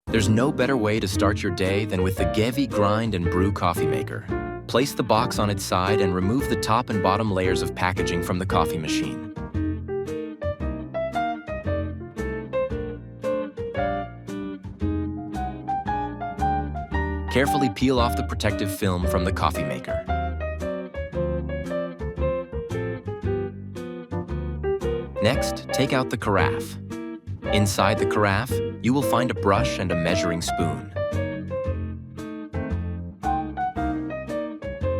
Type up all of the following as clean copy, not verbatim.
There's no better way to start your day than with the Gevi grind and brew coffee maker. Place the box on its side and remove the top and bottom layers of packaging from the coffee machine. Carefully peel off the protective film from the coffee maker. Next, take out the carafe. Inside the carafe, you will find a brush and a measuring spoon.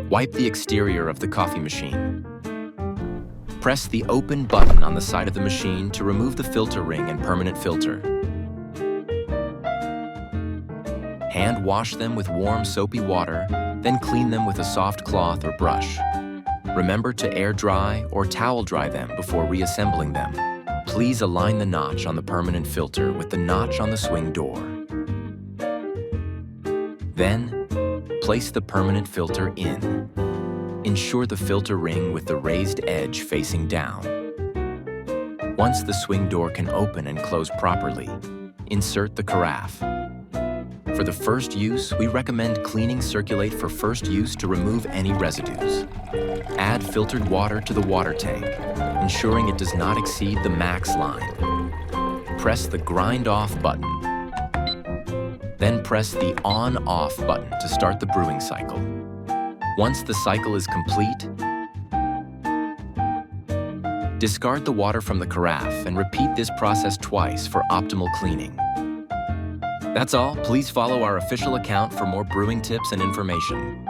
Wipe the exterior of the coffee machine. Press the open button on the side of the machine to remove the filter ring and permanent filter. Hand wash them with warm soapy water, then clean them with a soft cloth or brush. Remember to air dry or towel dry them before reassembling them. Please align the notch on the permanent filter with the notch on the swing door. Then, place the permanent filter in. Ensure the filter ring with the raised edge facing down. Once the swing door can open and close properly, insert the carafe. For the first use, we recommend cleaning Circulate for first use to remove any residues. Add filtered water to the water tank, ensuring it does not exceed the max line. Press the Grind Off button. Then press the On-Off button to start the brewing cycle. Once the cycle is complete, discard the water from the carafe and repeat this process twice for optimal cleaning. That's all. Please follow our official account for more brewing tips and information.